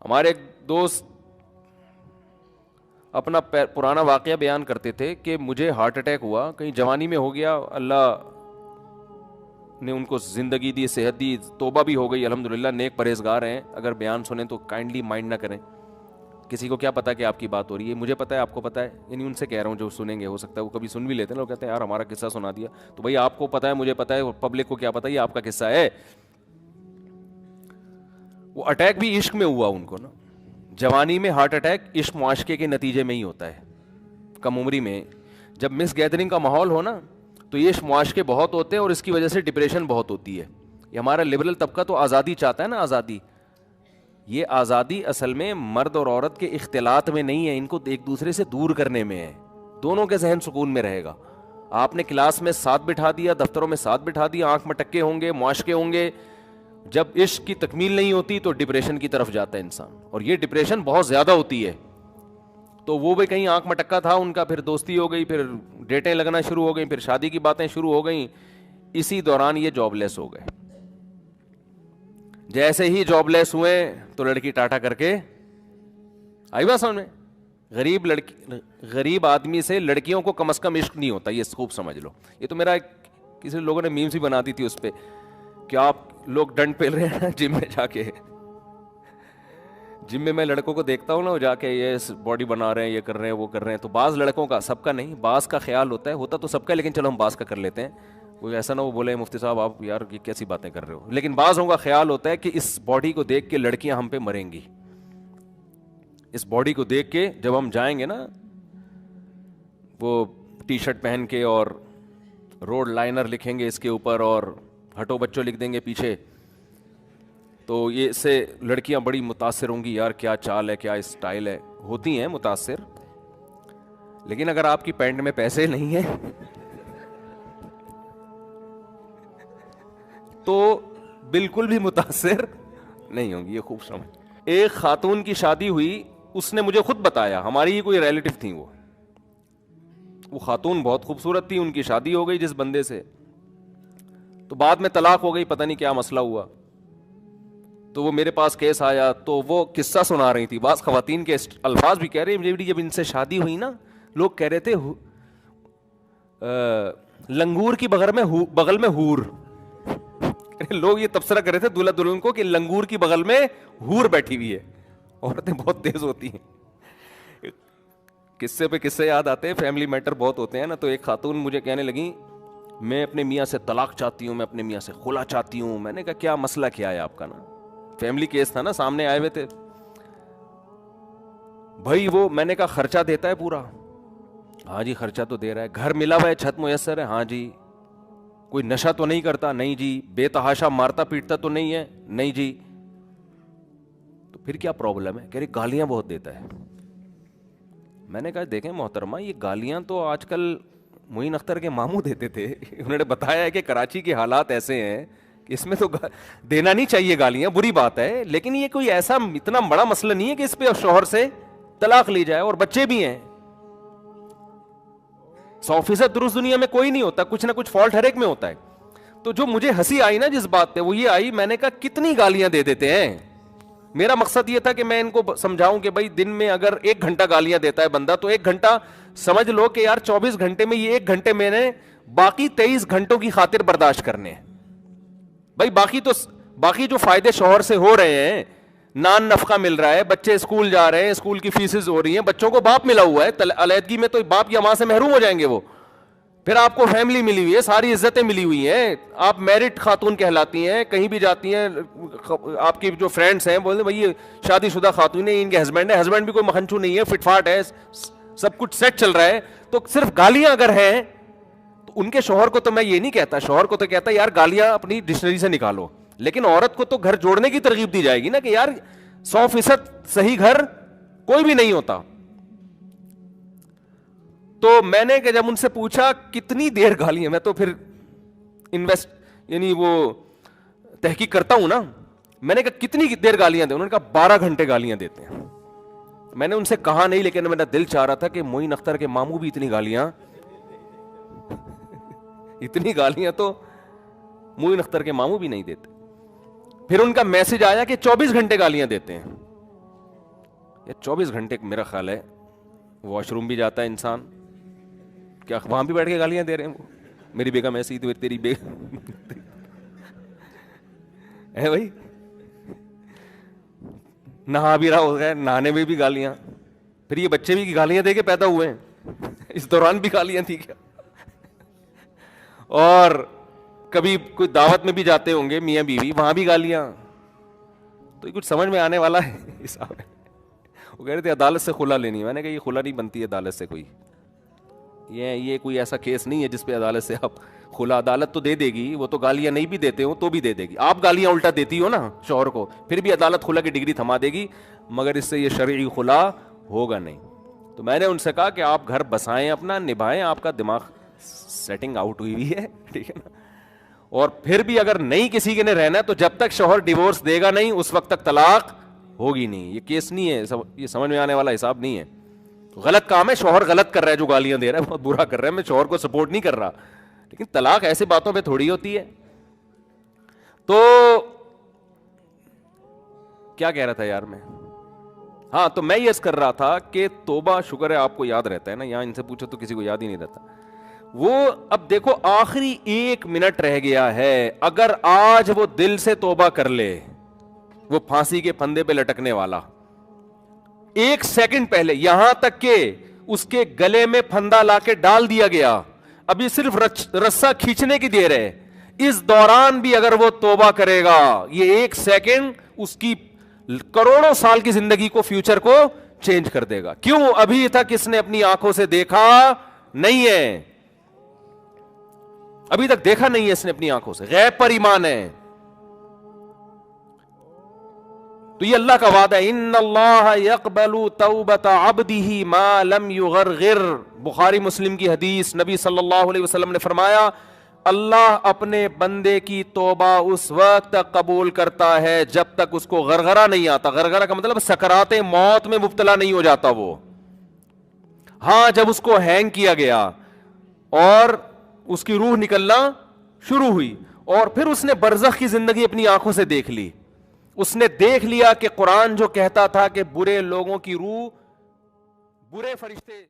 ہمارے ایک دوست اپنا پرانا واقعہ بیان کرتے تھے کہ مجھے ہارٹ اٹیک ہوا، کہیں جوانی میں ہو گیا، اللہ نے ان کو زندگی دی، صحت دی، توبہ بھی ہو گئی الحمدللہ، نیک پرہیزگار ہیں، اگر بیان سنیں تو کائنڈلی مائنڈ نہ کریں، کسی کو کیا پتا کہ آپ کی بات ہو رہی ہے، مجھے پتا ہے، آپ کو پتا ہے، یعنی ان سے کہہ رہا ہوں جو سنیں گے، ہو سکتا ہے وہ کبھی سن بھی لیتے ہیں، لوگ کہتے ہیں یار ہمارا قصہ سنا دیا، تو بھائی آپ کو پتا ہے، مجھے پتا ہے، پبلک کو کیا پتا، یہ آپ کا قصہ ہے۔ وہ اٹیک بھی عشق میں ہوا ان کو نا، جوانی میں ہارٹ اٹیک عشق معاشقے کے نتیجے میں ہی ہوتا ہے، کم عمری میں جب مس گیدرنگ کا ماحول ہو نا تو یہ عشق معاشقے بہت ہوتے ہیں، اور اس کی وجہ سے ڈپریشن بہت ہوتی ہے۔ یہ ہمارا لبرل طبقہ تو آزادی چاہتا ہے نا، آزادی، یہ آزادی اصل میں مرد اور عورت کے اختلاط میں نہیں ہے، ان کو ایک دوسرے سے دور کرنے میں ہے، دونوں کے ذہن سکون میں رہے گا۔ آپ نے کلاس میں ساتھ بٹھا دیا، دفتروں میں ساتھ بٹھا دیا، آنکھ میں ٹکے ہوں گے، معاشقے ہوں گے، جب عشق کی تکمیل نہیں ہوتی تو ڈپریشن کی طرف جاتا ہے انسان، اور یہ ڈپریشن بہت زیادہ ہوتی ہے۔ تو وہ بھی کہیں آنکھ مٹکا تھا ان کا، پھر دوستی ہو گئی، پھر ڈیٹیں لگنا شروع ہو گئیں، پھر شادی کی باتیں شروع ہو گئیں، اسی دوران یہ جاب لیس ہو گئے۔ جیسے ہی جاب لیس ہوئے تو لڑکی ٹاٹا کر کے آئی بات سمجھ میں، غریب آدمی سے لڑکیوں کو کم از کم عشق نہیں ہوتا، یہ خوب سمجھ لو۔ یہ تو میرا کسی لوگوں نے میمز بھی بنا دی تھی اس پہ کہ آپ لوگ ڈنڈ پھیل رہے ہیں جم میں جا کے، جم میں میں لڑکوں کو دیکھتا ہوں نا، وہ جا کے یہ باڈی بنا رہے ہیں، یہ کر رہے ہیں، وہ کر رہے ہیں، تو بعض لڑکوں کا، سب کا نہیں، بعض کا خیال ہوتا تو سب کا، لیکن چلو ہم بعض کا کر لیتے ہیں، وہ ایسا نہ وہ بولے مفتی صاحب آپ یار یہ کیسی باتیں کر رہے ہو، لیکن بعضوں کا خیال ہوتا ہے کہ اس باڈی کو دیکھ کے لڑکیاں ہم پہ مریں گی، اس باڈی کو دیکھ کے جب ہم جائیں گے نا وہ ٹی شرٹ پہن کے اور روڈ لائنر لکھیں گے اس کے اوپر اور ہٹو بچوں لکھ دیں گے پیچھے، تو یہ اس سے لڑکیاں بڑی متاثر ہوں گی، یار کیا چال ہے، کیا اسٹائل ہے، ہوتی ہیں متاثر، لیکن اگر آپ کی پینٹ میں پیسے نہیں ہیں تو بالکل بھی متاثر نہیں ہوں گی، یہ خوب سمجھ۔ ایک خاتون کی شادی ہوئی، اس نے مجھے خود بتایا، ہماری ہی کوئی ریلیٹو تھی، وہ خاتون بہت خوبصورت تھی، ان کی شادی ہو گئی جس بندے سے، تو بعد میں طلاق ہو گئی، پتہ نہیں کیا مسئلہ ہوا، تو وہ میرے پاس کیس آیا، تو وہ قصہ سنا رہی تھی، بعض خواتین کے الفاظ بھی کہہ رہی مجھے، جب ان سے شادی ہوئی نا، لوگ کہہ رہے تھے لنگور کی بغل میں ہور، لوگ یہ تبصرہ کر رہے تھے دلہا دلہن کو کہ لنگور کی بغل میں ہور بیٹھی ہوئی ہے، عورتیں بہت تیز ہوتی ہیں، قصے پہ قصے یاد آتے ہیں، فیملی میٹر بہت ہوتے ہیں نا، تو ایک خاتون مجھے کہنے لگی میں اپنے میاں سے طلاق چاہتی ہوں، میں اپنے میاں سے خلا چاہتی ہوں، میں نے کہا کیا مسئلہ کیا ہے آپ کا نا، فیملی کیس تھا نا، سامنے آئے ہوئے تھے بھائی، وہ میں نے کہا خرچہ دیتا ہے پورا، ہاں جی خرچہ تو دے رہا ہے، گھر ملا ہوا ہے، چھت میسر ہے، ہاں جی، کوئی نشہ تو نہیں کرتا، نہیں جی، بے تحاشا مارتا پیٹتا تو نہیں ہے، نہیں جی، تو پھر کیا پرابلم ہے، کہہ رہی گالیاں بہت دیتا ہے۔ میں نے کہا دیکھیں محترمہ، یہ گالیاں تو آج کل معین اختر کے ماموں دیتے تھے، انہوں نے بتایا ہے کہ کراچی کے حالات ایسے ہیں کہ اس میں تو دینا نہیں چاہیے گالیاں، بری بات ہے، لیکن یہ کوئی ایسا اتنا بڑا مسئلہ نہیں ہے کہ اس پہ شوہر سے طلاق لی جائے، اور بچے بھی ہیں، 100% درست دنیا میں کوئی نہیں ہوتا، کچھ نہ کچھ فالٹ ہر ایک میں ہوتا ہے۔ تو جو مجھے ہنسی آئی نا جس بات پہ، وہ یہ آئی، میں نے کہا کتنی گالیاں دے دیتے ہیں، میرا مقصد یہ تھا کہ میں ان کو سمجھاؤں کہ بھائی دن میں اگر 1 گھنٹہ گالیاں دیتا ہے بندہ، تو 1 گھنٹہ سمجھ لو کہ یار 24 گھنٹے میں یہ 1 گھنٹے میں نے باقی 23 گھنٹوں کی خاطر برداشت کرنے ہیں، بھائی باقی جو فائدے شوہر سے ہو رہے ہیں، نان نفقہ مل رہا ہے، بچے اسکول جا رہے ہیں، اسکول کی فیسز ہو رہی ہیں، بچوں کو باپ ملا ہوا ہے، علیحدگی میں تو باپ یا ماں سے محروم ہو جائیں گے وہ، پھر آپ کو فیملی ملی ہوئی ہے، ساری عزتیں ملی ہوئی ہیں، آپ میرٹ خاتون کہلاتی ہیں، کہیں بھی جاتی ہیں، آپ کی جو فرینڈس ہیں بولتے بھائی یہ شادی شدہ خاتون ہے، ان کے ہسبینڈ ہے، ہسبینڈ بھی کوئی مکھنچو نہیں ہے، فٹ فاٹ ہے، سب کچھ سیٹ چل رہا ہے، تو صرف گالیاں اگر ہیں تو ان کے شوہر کو تو میں یہ نہیں کہتا، شوہر کو تو کہتا یار گالیاں اپنی ڈکشنری سے نکالو، لیکن عورت کو تو گھر جوڑنے کی ترغیب دی جائے گی نا، کہ یار 100% صحیح گھر کوئی بھی نہیں ہوتا۔ تو میں نے کہ جب ان سے پوچھا کتنی دیر گالیاں، میں تو پھر یعنی وہ تحقیق کرتا ہوں نا، میں نے کہا کتنی دیر گالیاں دیں، انہوں نے کہا 12 گھنٹے گالیاں دیتے ہیں۔ میں نے ان سے کہا نہیں، لیکن میرا دل چاہ رہا تھا کہ معین اختر کے ماموں بھی اتنی گالیاں تو معین اختر کے ماموں بھی نہیں دیتے۔ پھر ان کا میسج آیا کہ 24 گھنٹے گالیاں دیتے ہیں، یا 24 گھنٹے میرا خیال ہے واش روم بھی جاتا ہے انسان, کیا وہاں بھی بیٹھ کے گالیاں دے رہے ہیں وہ, میری بیگم ایسی تو تیری بیگم ہے بھائی, نہا بھی رہا ہوتا ہے, نہانے میں بھی گالیاں, پھر یہ بچے بھی گالیاں دے کے پیدا ہوئے ہیں, اس دوران بھی گالیاں تھی کیا؟ اور کبھی کوئی دعوت میں بھی جاتے ہوں گے میاں بیوی, وہاں بھی گالیاں, تو یہ کچھ سمجھ میں آنے والا ہے حساب ہے. وہ کہہ رہے تھے عدالت سے خلا لینی ہے, میں نے کہا یہ خلا نہیں بنتی ہے عدالت سے, کوئی یہ کوئی ایسا کیس نہیں ہے جس پہ عدالت سے آپ خلا, عدالت تو دے دے گی, وہ تو گالیاں نہیں بھی دیتے ہو تو بھی دے دے گی, آپ گالیاں الٹا دیتی ہو نا شوہر کو, پھر بھی عدالت خلا کی ڈگری تھما دے گی, مگر اس سے یہ شرعی خلا ہوگا نہیں. تو میں نے ان سے کہا کہ آپ گھر بسائیں, اپنا نبھائیں, آپ کا دماغ سیٹنگ آؤٹ ہوئی ہے, ٹھیک ہے نا, اور پھر بھی اگر نہیں کسی کے نے رہنا ہے تو جب تک شوہر ڈیورس دے گا نہیں اس وقت تک طلاق ہوگی نہیں. یہ کیس نہیں ہے, یہ سمجھ میں آنے والا حساب نہیں ہے. غلط کام ہے, شوہر غلط کر رہا ہے جو گالیاں دے رہا ہے, بہت برا کر رہا ہے, میں شوہر کو سپورٹ نہیں کر رہا, لیکن طلاق ایسی باتوں پہ تھوڑی ہوتی ہے. تو کیا کہہ رہا تھا یار میں, ہاں تو میں یہ کر رہا تھا کہ توبہ, شکر ہے آپ کو یاد رہتا ہے نا, یہاں ان سے پوچھو تو کسی کو یاد ہی نہیں رہتا. وہ اب دیکھو آخری 1 منٹ رہ گیا ہے, اگر آج وہ دل سے توبہ کر لے, وہ پھانسی کے پھندے پہ لٹکنے والا 1 سیکنڈ پہلے, یہاں تک کہ اس کے گلے میں پھندا لا کے ڈال دیا گیا, ابھی صرف رسا کھینچنے کی دیر ہے, اس دوران بھی اگر وہ توبہ کرے گا, یہ 1 سیکنڈ اس کی کروڑوں سال کی زندگی کو, فیوچر کو چینج کر دے گا. کیوں؟ ابھی تک اس نے اپنی آنکھوں سے دیکھا نہیں ہے, ابھی تک دیکھا نہیں ہے اس نے اپنی آنکھوں سے, غیب پر ایمان ہے. تو یہ اللہ کا وعدہ ہے, ان اللہ یقبل توبۃ عبدہ ما لم یغرغر, بخاری مسلم کی حدیث, نبی صلی اللہ علیہ وسلم نے فرمایا اللہ اپنے بندے کی توبہ اس وقت تک قبول کرتا ہے جب تک اس کو غرغرہ نہیں آتا. غرغرہ کا مطلب سکرات موت میں مبتلا نہیں ہو جاتا وہ. ہاں جب اس کو ہینگ کیا گیا اور اس کی روح نکلنا شروع ہوئی, اور پھر اس نے برزخ کی زندگی اپنی آنکھوں سے دیکھ لی, اس نے دیکھ لیا کہ قرآن جو کہتا تھا کہ برے لوگوں کی روح, برے فرشتے